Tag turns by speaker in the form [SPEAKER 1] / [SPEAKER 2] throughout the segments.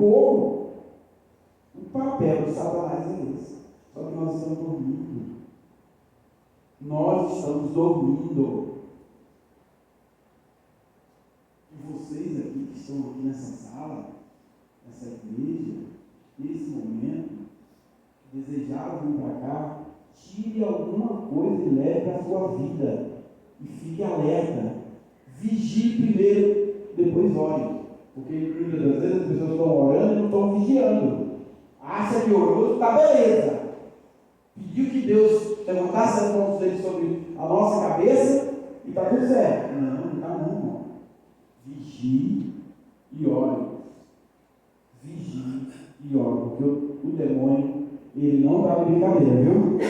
[SPEAKER 1] pouco. O papel de Satanás é esse. Só que nós estamos dormindo. Nós estamos dormindo. E vocês aqui que estão aqui nessa sala, nessa igreja, nesse momento, desejaram vir para cá, tire alguma coisa e leve para a sua vida. E fique alerta. Vigie primeiro, depois ore. Porque muitas das vezes as pessoas estão orando e não estão vigiando. Acha que orou, está beleza. Pediu que Deus levantasse as mãos dele sobre a nossa cabeça e está tudo certo. Não está não, irmão. Vigie e ore. Vigie e ore. Porque o demônio, ele não dá brincadeira, viu?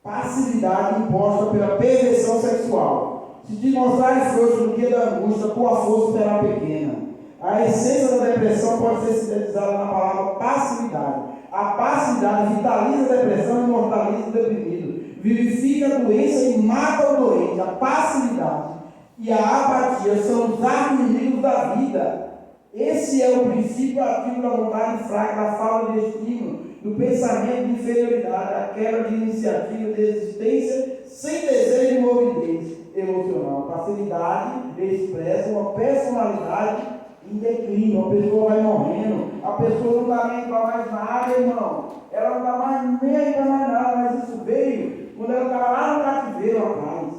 [SPEAKER 1] Passividade imposta pela perversão sexual. Se te mostrares frouxo no dia da angústia, tua força será pequena. A essência da depressão pode ser sintetizada na palavra passividade. A passividade vitaliza a depressão e mortaliza o deprimido. Vivifica a doença e mata o doente. A passividade e a apatia são os arqui-inimigos da vida. Esse é o princípio ativo da vontade fraca, da falta de estímulo, do pensamento de inferioridade, da quebra de iniciativa, de existência sem desejo de mobilidade emocional. Passividade expressa uma personalidade em declínio. A pessoa vai morrendo, a pessoa não está nem para mais nada, irmão. Ela não está mais nem para mais nada, mas isso veio quando ela estava lá no cativeiro, rapaz.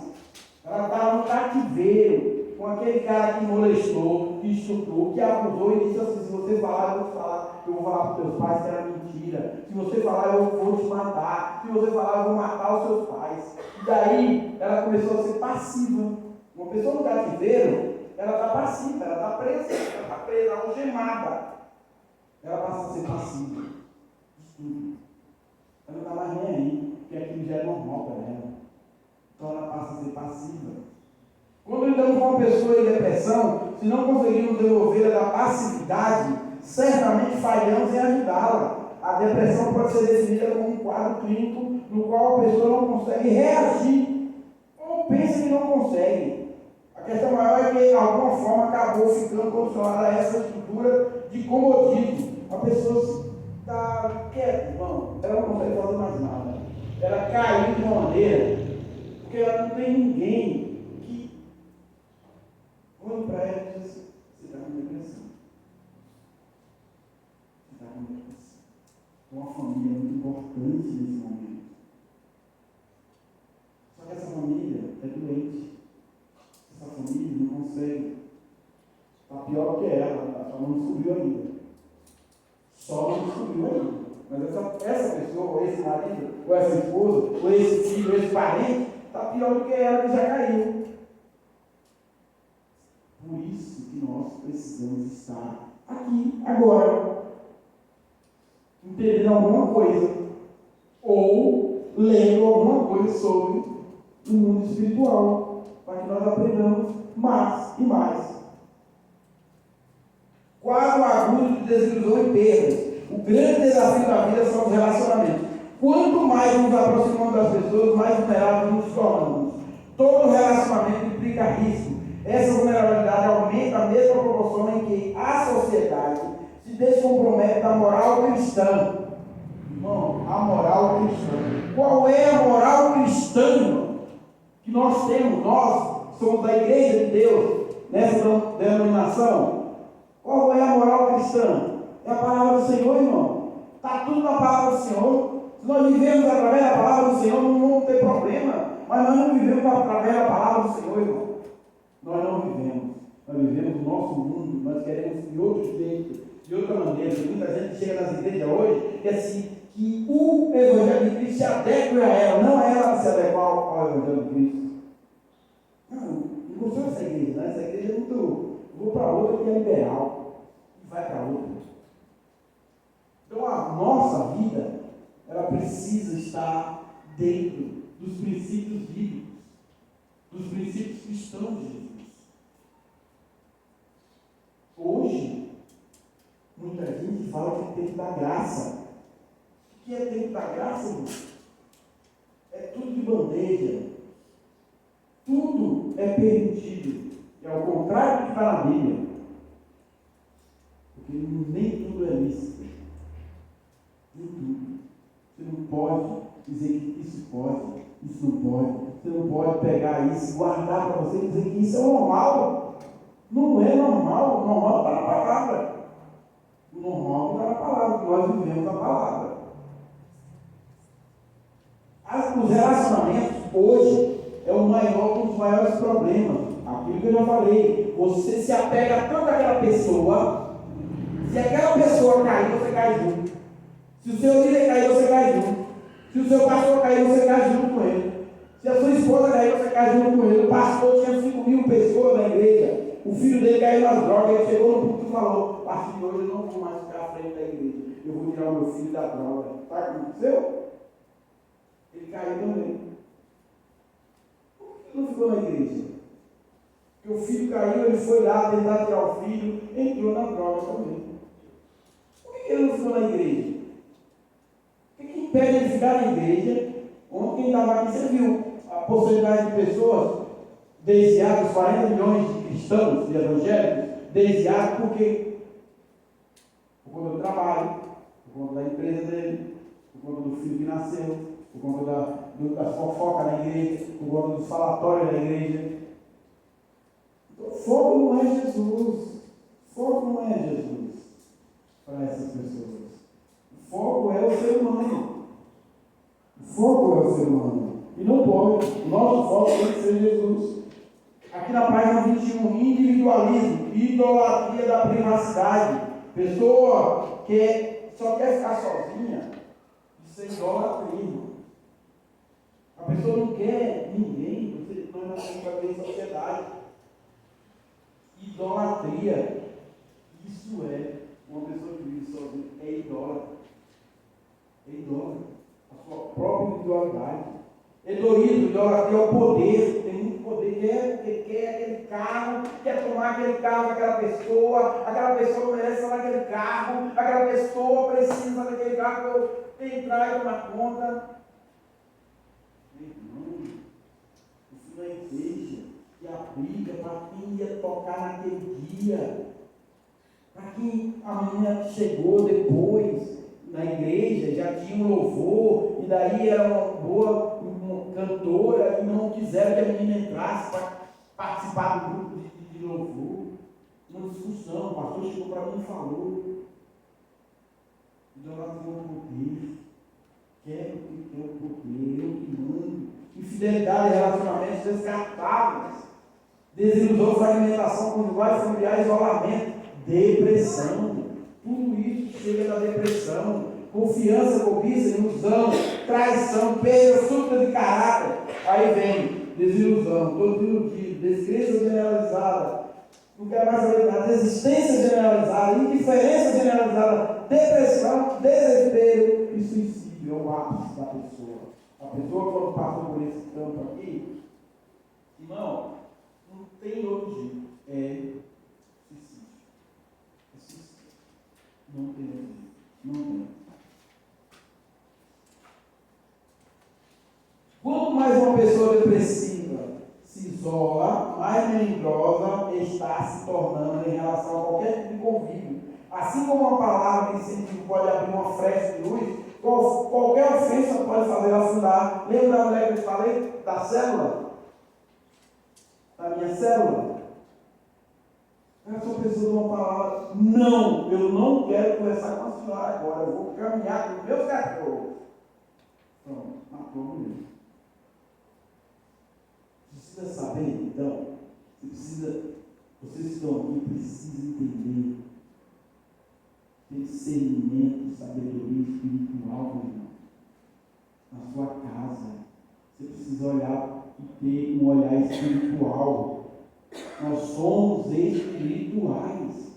[SPEAKER 1] Ela estava no cativeiro com aquele cara que molestou, que estuprou, que abusou e disse assim: se você falar, eu vou falar para os teus pais que era mentira. Se você falar, eu vou te matar. Se você falar, eu vou matar os seus pais. E daí ela começou a ser passiva. Uma pessoa no cativeiro, ela está passiva, ela está presa, algemada. Ela passa a ser passiva. Estudo. Ela não está mais nem aí, porque aquilo já é normal para ela. Então ela passa a ser passiva. Quando lidamos com uma pessoa em depressão, se não conseguirmos devolvê-la da passividade, certamente falhamos em ajudá-la. A depressão pode ser definida como um quadro clínico no qual a pessoa não consegue reagir ou pensa que não consegue. A questão maior é que, de alguma forma, acabou ficando condicionada a essa estrutura de comodismo. A pessoa está quieta, irmão, ela não consegue fazer mais nada. Ela caiu de uma maneira, porque ela não tem ninguém que olhe para ela e diz: você está com depressão. Você está com depressão. Então a família é muito importante nesse momento. Só que essa família é doente. Essa família não consegue. Está pior do que ela não descobriu ainda. Só não descobriu ainda. Mas essa pessoa, ou esse marido, ou essa esposa, ou esse filho, ou esse parente, está pior do que ela que já caiu. Por isso que nós precisamos estar aqui, agora, entendendo alguma coisa, ou lendo alguma coisa sobre o mundo espiritual, para que nós aprendamos mais e mais. Quadro agudo de desilusão e perdas. O grande desafio da vida são os relacionamentos. Quanto mais nos aproximamos das pessoas, mais vulneráveis nos tornamos. Todo relacionamento implica risco. Essa vulnerabilidade aumenta a mesma proporção em que a sociedade se descompromete da moral cristã. Irmão, a moral cristã. Qual é a moral cristã, irmão, que nós temos? Nós somos da Igreja de Deus, nessa denominação. Qual é a moral cristã? É a palavra do Senhor, irmão. Está tudo na palavra do Senhor. Se nós vivemos através da palavra do Senhor, não vamos ter problema. Mas nós não vivemos através da palavra do Senhor, irmão. Nós não vivemos. Nós vivemos o nosso mundo. Nós queremos de outro jeito, de outra maneira. Muita gente chega nas igrejas hoje e assim, que o Evangelho de Cristo se adeque a ela, não é ela se adequar ao Evangelho de Cristo. Não gostou dessa igreja, né? Essa igreja é muito. Vou para outra que é liberal. E vai para outra. Então a nossa vida, ela precisa estar dentro dos princípios bíblicos, dos princípios cristãos de Jesus. Hoje, muita gente fala que tem que dar graça. O que é tempo da graça, irmão? É tudo de bandeja. Tudo é permitido. É ao contrário do que está na Bíblia. Porque nem tudo é lícito. Nem tudo. Você não pode dizer que isso pode, isso não pode. Você não pode pegar isso, guardar para você e dizer que isso é normal. Não é normal. O normal está na palavra. O normal está na palavra, que nós vivemos a palavra. Os relacionamentos hoje é um dos maiores problemas. Aquilo que eu já falei. Você se apega tanto àquela pessoa. Se aquela pessoa cair, você cai junto. Se o seu líder cair, você cai junto. Se o seu pastor cair, você cai junto com ele. Se a sua esposa cair, você cai junto com ele. O pastor tinha 5.000 pessoas na igreja. O filho dele caiu nas drogas. Ele chegou no púlpito e falou: pastor, hoje eu não vou mais ficar à frente da igreja. Eu vou tirar o meu filho da droga. Sabe o que aconteceu? Ele caiu também. Por que ele não ficou na igreja? Porque o filho caiu, ele foi lá tentar tirar o filho, entrou na droga também. Por que ele não ficou na igreja? O que impede ele ficar na igreja? Ontem quem estava aqui, você viu a possibilidade de pessoas desviadas, 40 milhões de cristãos, de evangélicos, desviados por quê? Por conta do trabalho, por conta da empresa dele, por conta do filho que nasceu, por conta das fofocas na igreja, por conta dos falatórios na igreja. Então, foco não é Jesus. Foco não é Jesus para essas pessoas. O foco é o ser humano. O foco é o ser humano. E não pode. O nosso foco tem que ser Jesus. Aqui na página 21, individualismo, idolatria da privacidade. Pessoa que só quer ficar sozinha, isso é idolatria. A pessoa não quer ninguém. Nós não temos que ver em sociedade. Idolatria. Isso é uma pessoa que vive sozinha. É idólatra. É idólatra. A sua própria individualidade. Hedonismo, idolatria é o poder. Tem muito poder. Quer aquele carro, quer tomar aquele carro daquela pessoa. Aquela pessoa merece tomar aquele carro. Aquela pessoa precisa daquele carro para eu entrar e tomar conta. Meu irmão, isso não é igreja. Que a briga para quem ia tocar naquele dia. Para quem a menina chegou depois na igreja, já tinha um louvor, e daí era uma boa cantora, e não quiseram que a menina entrasse para participar do grupo de louvor. Uma discussão, o pastor chegou para mim e falou: idolatria o poder, quero que tenha o poder, eu que mando. Infidelidade, relacionamentos descartáveis, desilusão, fragmentação conjugal e familiar, isolamento, depressão. Tudo isso chega da depressão. Confiança, cobiça, ilusão, traição, perda súbita de caráter. Aí vem desilusão, todo iludido, descrença generalizada, não quer mais saber nada, desistência generalizada, indiferença generalizada, depressão, desespero e suicídio. É o ápice da pessoa. A pessoa, quando passa por esse campo aqui, irmão, não tem outro jeito. É suicídio. É suicídio. Não tem outro jeito. Não tem. Quanto mais uma pessoa depressiva se isola, mais melindrosa está se tornando em relação a qualquer tipo de convívio. Assim como uma palavra de incentivo pode abrir uma frecha de luz, qualquer ofensa pode fazer afundar. Lembra da mulher que eu falei? Da célula? Da minha célula? Eu sou pessoa de uma palavra: não, eu não quero conversar com a senhora agora, eu vou caminhar com os meus cachorros. Pronto, matou a mulher. Precisa saber, então, vocês estão aqui, precisam entender. Tem discernimento, sabedoria espiritual, meu irmão. Na sua casa, você precisa olhar e ter um olhar espiritual. Nós somos espirituais.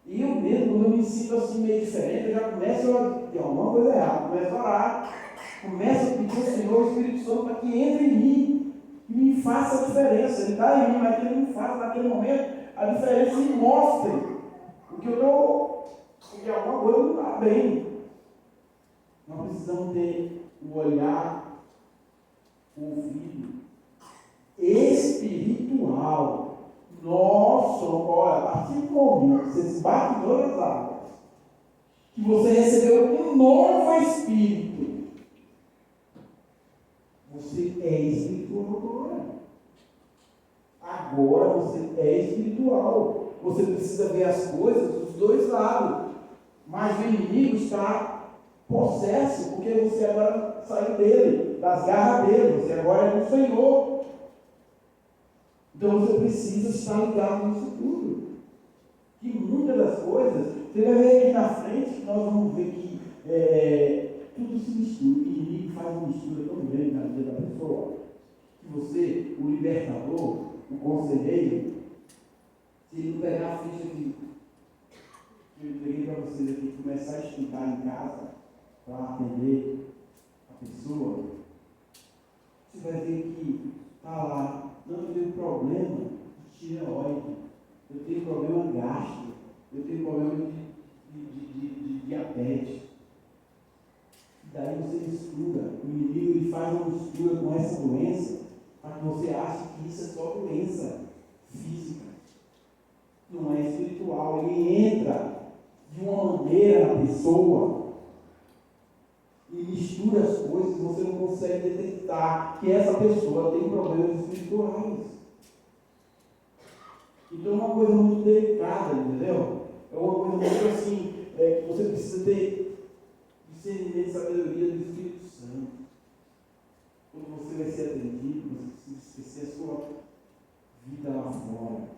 [SPEAKER 1] E eu mesmo, quando eu me sinto assim meio diferente, eu já começo a ter alguma coisa errada, começo a orar, começo a pedir ao Senhor, o Espírito Santo, para que entre em mim e me faça a diferença. Ele está em mim, mas que ele me faça naquele momento a diferença e mostre o que eu estou, porque alguma coisa não está bem. Nós precisamos ter o olhar, o ouvido espiritual. Nossa, olha, a partir do momento que você se batizou nas águas, que você recebeu um novo Espírito, você é espiritual agora. Agora você é espiritual. Você precisa ver as coisas dos dois lados. Mas o inimigo está possesso, porque você agora saiu dele, das garras dele, você agora é do Senhor. Então você precisa estar ligado nisso tudo. Que muitas das coisas, você vai ver aqui na frente, que nós vamos ver que tudo se mistura. O inimigo faz uma mistura tão grande na vida da pessoa, que você, o libertador, o conselheiro, se ele não pegar a ficha que eu entreguei para vocês aqui, começar a estudar em casa, para atender a pessoa, você vai ver que está lá, não, eu tenho problema de tireoide, eu tenho problema gástrico, eu tenho problema de diabetes. E daí você mistura, o inimigo ele faz uma mistura com essa doença, para que você ache que isso é só doença física, não é espiritual. Ele entra de uma maneira na pessoa e mistura as coisas, você não consegue detectar que essa pessoa tem problemas espirituais. Então é uma coisa muito delicada, entendeu? É uma coisa muito assim, que você precisa ter discernimento e sabedoria do Espírito Santo. Quando você vai ser atendido, você precisa esquecer a sua vida lá fora.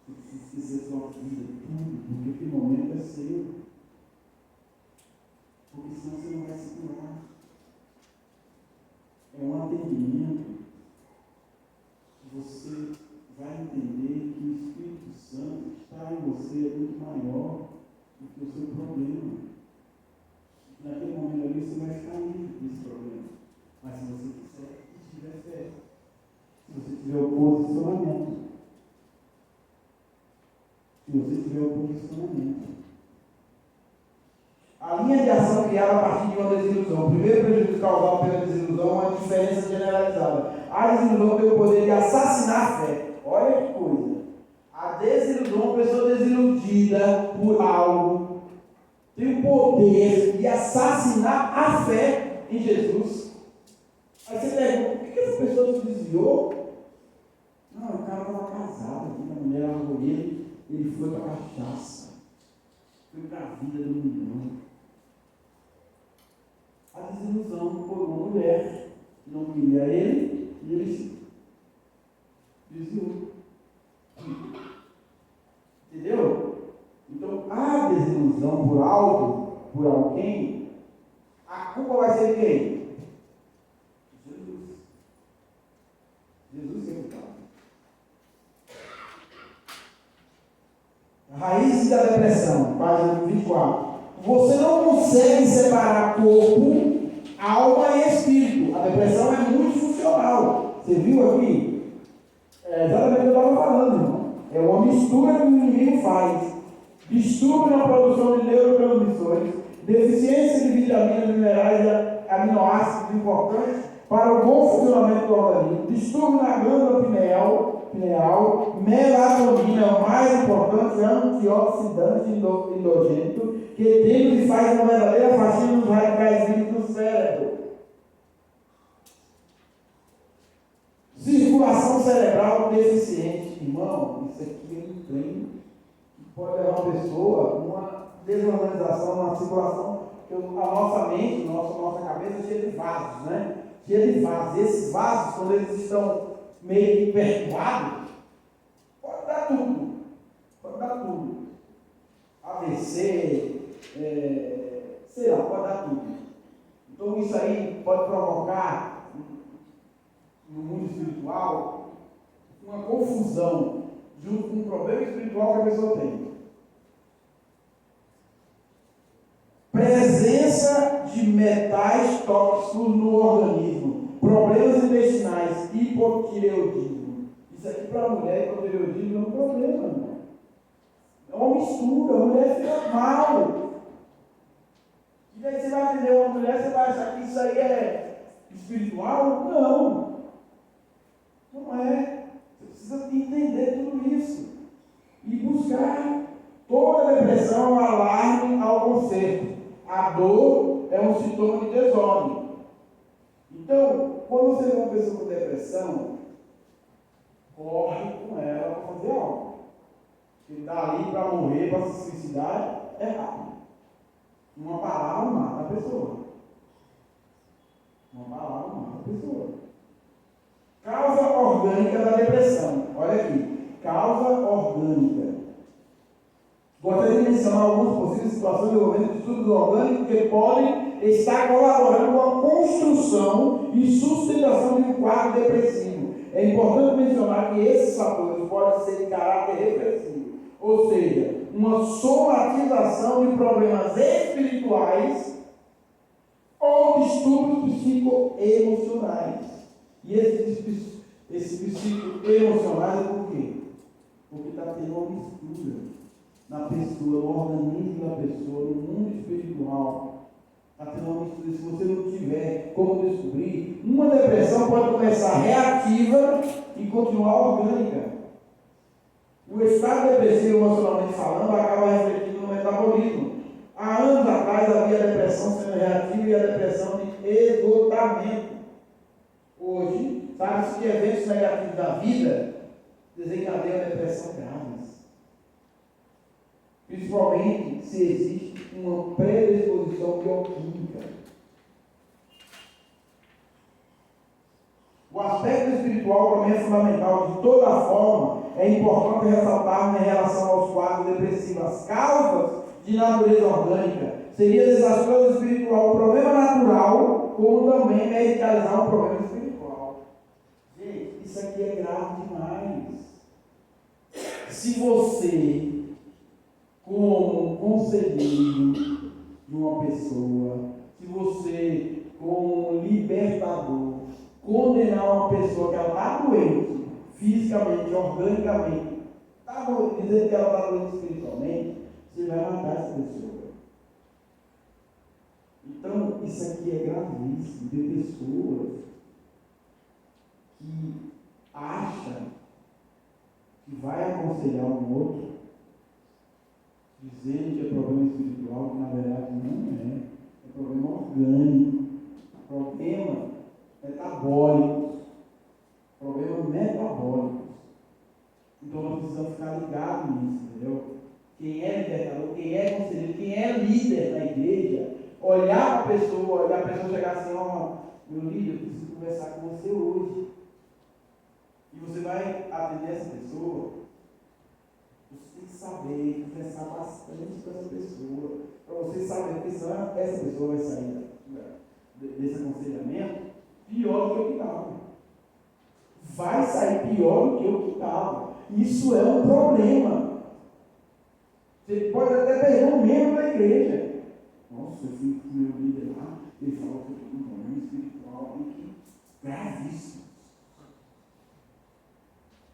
[SPEAKER 1] Você precisa esquecer a sua vida, tudo, porque aquele momento é seu. Porque senão você não vai se curar. É um atendimento que você vai entender que o Espírito Santo que está em você é muito maior do que o seu problema. Naquele momento ali você vai ficar livre desse problema. Mas se você quiser e tiver fé, se você tiver o posicionamento, a linha de ação criada a partir de uma desilusão. O primeiro prejuízo causado pela desilusão é uma diferença generalizada. A desilusão tem o poder de assassinar a fé. Olha que coisa. A desilusão, uma pessoa desiludida por algo, tem o poder de assassinar a fé em Jesus. Aí você pergunta, por que essa pessoa se desviou? Não, o cara estava casado, a mulher largou ele foi para a cachaça, foi para a vida do milhão. A desilusão por uma mulher que não queria ele e ele se desviou. Entendeu? Então, a desilusão por algo, por alguém, a culpa vai ser de quem? Jesus. Jesus é culpado. Raízes da depressão, página 24. Você não consegue separar corpo, alma e espírito. A depressão é multifuncional. Você viu aqui? É exatamente o que eu estava falando, irmão. É uma mistura que o inimigo faz. Distúrbio na produção de neurotransmissores, deficiência de vitaminas, minerais e aminoácidos importantes para o bom funcionamento do organismo. Distúrbio na glândula pineal, melatonina, o mais importante, antioxidante endogênico, que dentro e faz uma verdadeira faxina nos radicais livres do cérebro. Circulação cerebral deficiente. Irmão, isso aqui é um trem que pode levar uma pessoa a uma desorganização na circulação, porque a nossa mente, nossa cabeça é cheia de vasos, né? Cheia de vasos. E esses vasos, quando eles estão meio que perturbados, pode dar tudo. Pode dar tudo. AVC, sei lá, pode dar tudo. Então isso aí pode provocar, no mundo espiritual, uma confusão junto com um problema espiritual que a pessoa tem. Presença de metais tóxicos no organismo, problemas intestinais, hipotireoidismo. Isso aqui para a mulher, hipotireoidismo é um problema, irmão. É uma mistura, a mulher fica mal. E daí você vai atender uma mulher, você vai achar que isso aí é espiritual? Não. Não é. Você precisa entender tudo isso. depressão é um alarme ao conserto. A dor é um sintoma de desordem. Então, quando você vê uma pessoa com depressão, corre com ela para fazer algo. Ele está ali para morrer, para se suicidar, é rápido. Uma palavra mata a pessoa. Uma palavra mata a pessoa. Causa orgânica da depressão. Olha aqui. Causa orgânica. Gostaria de mencionar algumas possíveis situações envolvendo distúrbios orgânicos que podem estar colaborando com a construção e sustentação de um quadro depressivo. É importante mencionar que esses fatores podem ser de caráter repressivo, ou seja, uma somatização de problemas espirituais ou distúrbios psicoemocionais. E esses psicoemocionais é por quê? Porque está tendo uma mistura na pessoa, no organismo da pessoa, no mundo espiritual. Está tendo uma mistura. Se você não tiver como descobrir, uma depressão pode começar reativa e continuar orgânica. O estado depressivo, emocionalmente falando, acaba refletindo no metabolismo. Há anos atrás havia a depressão sendo reativa e a depressão de esgotamento. Hoje, sabe-se que eventos negativos da vida desencadeiam a depressão grave. Principalmente se existe uma predisposição bioquímica. O aspecto espiritual também é fundamental. De toda forma, é importante ressaltar em relação aos quadros depressivos. As causas de natureza orgânica seria desastroso espiritual, um problema natural, como também medicalizar um problema espiritual. Gente, isso aqui é grave demais. Se você, como conselheiro de uma pessoa, se você, como libertador, condenar uma pessoa que ela está doente, fisicamente, organicamente, está dizendo que ela está doente espiritualmente, você vai matar essa pessoa. Então, isso aqui é gravíssimo, de pessoas que acham que vai aconselhar um outro, dizendo que é problema espiritual, que na verdade não é. É problema orgânico, problema metabólico, problema metabólico. Então nós precisamos ficar ligados nisso, entendeu? Quem é libertador, quem é conselheiro, quem é líder da igreja, olhar para a pessoa, olhar a pessoa chegar assim, ó, meu líder, eu preciso conversar com você hoje. E você vai atender essa pessoa. Você tem que saber, conversar bastante com essa pessoa, para você saber que essa pessoa vai sair desse aconselhamento pior do que o que estava. Vai sair pior do que o que estava. Isso é um problema. Você pode até perder um membro da igreja. Nossa, eu fui com o meu líder lá, ele falou que eu tenho um problema espiritual que gravíssimo.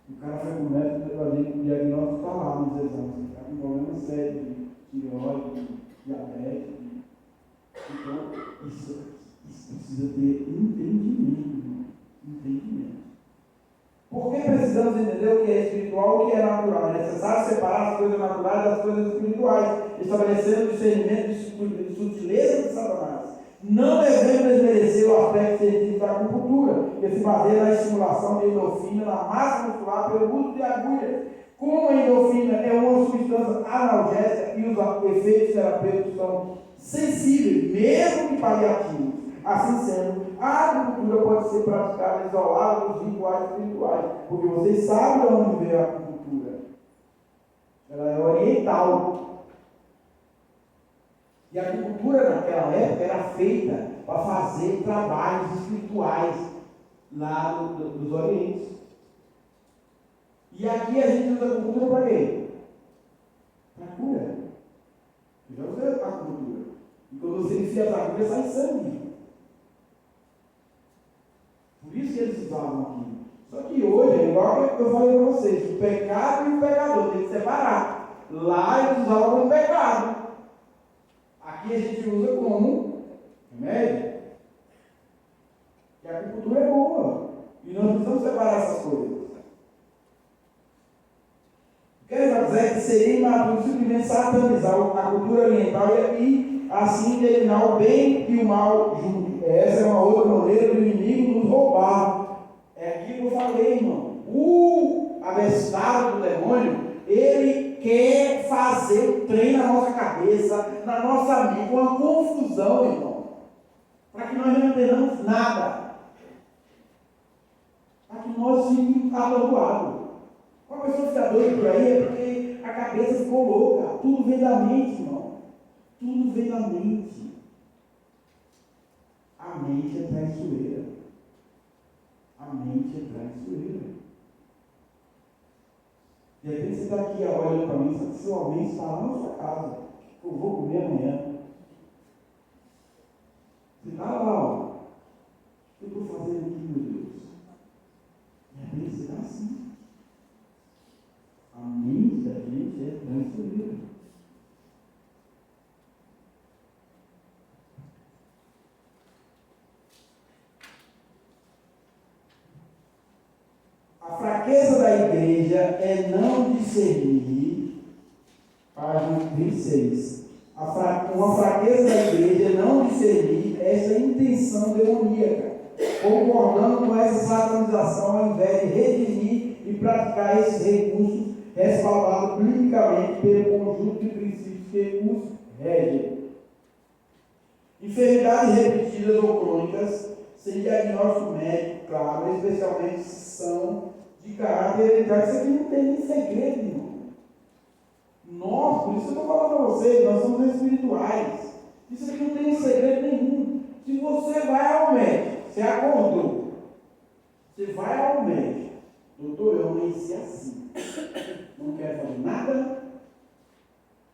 [SPEAKER 1] O cara foi com o médico para fazer um diagnóstico, está lá nos exames. Está com um problema sério de tireoide, diabetes. Então, isso precisa ter entendimento. Por que precisamos entender o que é espiritual e o que é natural? É necessário separar as coisas naturais das coisas espirituais, estabelecendo o discernimento de sutileza de Satanás. Não devemos desmerecer o aspecto científico da acupuntura, que se baseia na estimulação de endorfina na massa muscular pelo uso de agulhas. Como a endorfina é uma substância analgésica e os efeitos terapêuticos são sensíveis, mesmo que paliativos. Assim sendo, a acupuntura pode ser praticada isolada dos rituais espirituais, porque vocês sabem de onde veio a acupuntura. Ela é oriental. E a acupuntura naquela época era feita para fazer trabalhos espirituais lá dos Orientes. E aqui a gente usa a acupuntura para quê? Para cura. Eu já usei a acupuntura. E quando você enfia a agulha, sai sangue. Por isso que eles usavam aqui. Só que hoje, é igual que eu falei para vocês, o pecado e o pecador tem que separar. Lá eles usavam como pecado. Aqui a gente usa como remédio. E a acupuntura é boa. E nós precisamos separar essas coisas. Quer dizer que seria imaturo simplesmente satanizar a cultura oriental e assim eliminar o bem e o mal junto. Essa é uma outra maneira do inimigo nos roubar. É aquilo que eu falei, irmão. O abestado do demônio, ele quer fazer um trem na nossa cabeça, na nossa mente, uma confusão, irmão, para que nós não entendamos nada, para que nós fiquemos atordoados. Uma pessoa fica doida por aí é porque a cabeça ficou louca. Tudo vem da mente, irmão. Tudo vem da mente. A mente é traiçoeira. A mente é traiçoeira. De repente você está aqui olhando para mim, só que seu mente está lá na sua casa. Eu vou comer amanhã. Você está lá, ó. O que eu estou fazendo aqui, meu Deus? De repente você está assim. A mente da gente é traiçoeira. A fraqueza da igreja é não discernir, página 26. Uma fraqueza da igreja é não discernir essa intenção demoníaca, concordando com essa satanização ao invés de redimir e praticar esses recursos respaldados biblicamente pelo conjunto de princípios que os regem. Enfermidades repetidas ou crônicas, sem diagnóstico médico, claro, especialmente se são de caráter hereditário. Isso aqui não tem nem segredo, irmão. Nós, por isso eu estou falando para vocês, nós somos espirituais. Isso aqui não tem segredo nenhum. Se você vai ao médico, você acordou, você vai ao médico, doutor, eu amanheci assim, não quero fazer nada,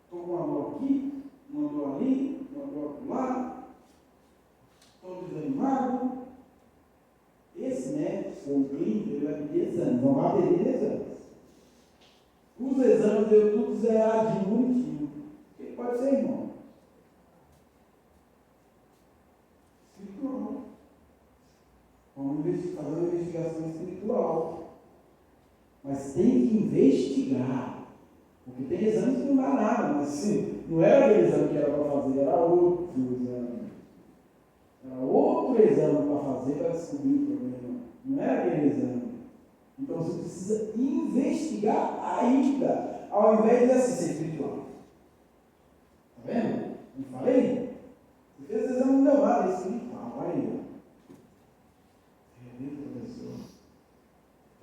[SPEAKER 1] estou com uma dor aqui, uma dor ali, uma dor lá, estou desanimado. Esse médico, o clínico, ele vai pedir exames, vão lá pedir exames. Os exames deu tudo zeradinho, bonitinho. O que pode ser, irmão? Espiritual. Vamos fazer uma investigação espiritual. Mas tem que investigar. Porque tem exames que não dá nada, mas sim, não era aquele exame que era para fazer, era outro exame. Era outro exame para fazer para descobrir o problema. Não era aquele exame. Então você precisa investigar ainda, ao invés de assim ser espiritual. Está vendo? Não falei? Você fez o exame não deu nada, é espiritual. Olha aí.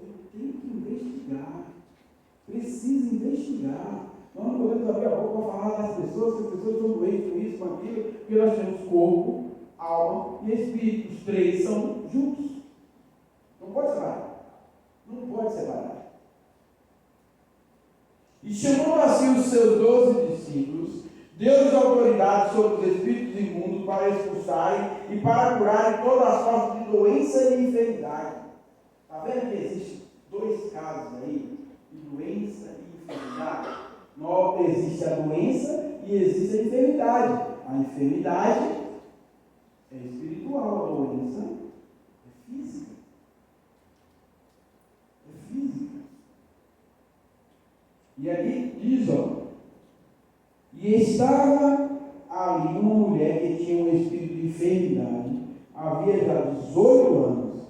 [SPEAKER 1] Eu tenho que investigar. Precisa investigar. Nós não podemos abrir a boca para falar das pessoas, que as pessoas estão doentes com isso, com aquilo, porque nós temos corpo, alma e espírito. Os três são juntos. Não pode separar. Não pode separar. E chamando assim os seus 12 discípulos, deu-lhes autoridade sobre os espíritos imundos para expulsarem e para curarem todas as formas de doença e enfermidade. Está vendo que existem dois casos aí, de doença e enfermidade? Existe a doença e existe a enfermidade. A enfermidade é espiritual, a doença é física. E ali diz, ó, e estava ali uma mulher que tinha um espírito de enfermidade, havia já 18 anos,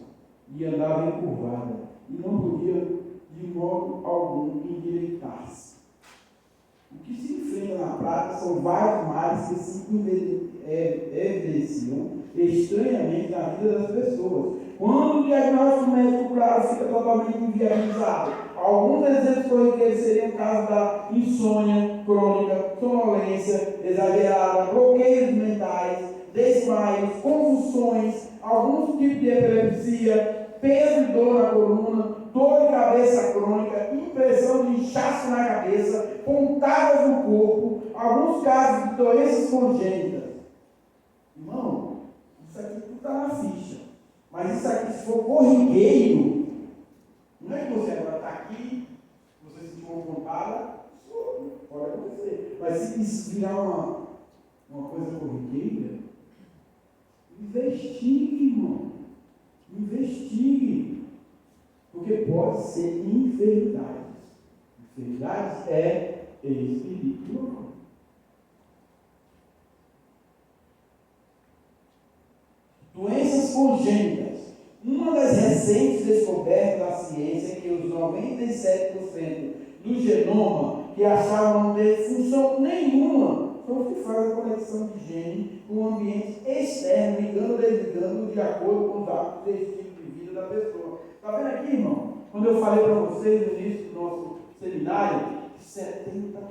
[SPEAKER 1] e andava encurvada, e não podia de modo algum endireitar-se. O que se enfrenta na prática são vários males que se evidenciam estranhamente na vida das pessoas. Quando o diagnóstico médico, claro, fica totalmente inviabilizado. Alguns exemplos corriqueiros seriam o caso da insônia crônica, sonolência exagerada, bloqueios mentais, desmaios, convulsões, alguns tipos de epilepsia, peso e dor na coluna, dor de cabeça crônica, impressão de inchaço na cabeça, pontadas no corpo, alguns casos de doenças congênitas. Irmão, isso aqui tudo está na ficha. Mas isso aqui, se for corriqueiro, não é que você agora está aqui, você sentiu uma pontada, isso pode acontecer. Mas se isso virar uma coisa corriqueira, investigue, irmão. Investigue. Porque pode ser enfermidades. Enfermidades é espiritual. Doenças congênitas. Uma das recentes descobertas da ciência é que os 97% do genoma que achavam não ter função nenhuma são os que fazem a conexão de gene com o ambiente externo, ligando ou desligando de acordo com os hábitos e estilo de vida da pessoa. Está vendo aqui, irmão? Quando eu falei para vocês no início do nosso seminário, 70%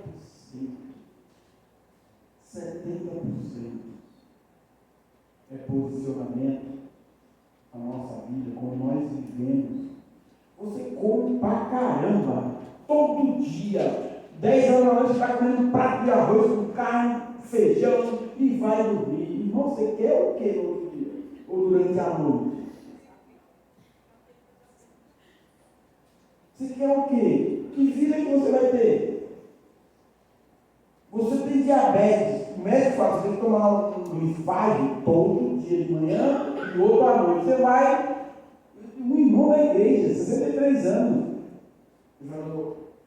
[SPEAKER 1] é posicionamento na nossa vida, como nós vivemos. Você come pra caramba, todo dia, 10 horas da noite, você está comendo um prato de arroz com carne, feijão e vai dormir. Irmão, você quer o que no outro dia? Ou durante a noite? Você quer o quê? Que vida que você vai ter? Você tem diabetes. O médico fala, você tem que tomar um linfágio todo dia de manhã e outro à noite. Você vai, um irmão da igreja, 63 anos.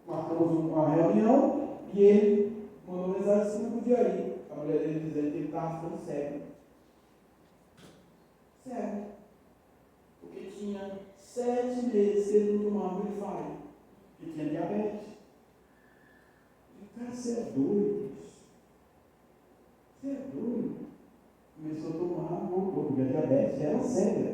[SPEAKER 1] Marcamos uma reunião e ele mandou mensagem se não podia ir. A mulher dele dizendo que ele estava ficando cego. Cego. Porque tinha 7 meses que ele não tomava o linfágio. Que tinha diabetes. Cara, você é doido. Você é doido. Começou a tomar, voltou, porque a diabetes era cega.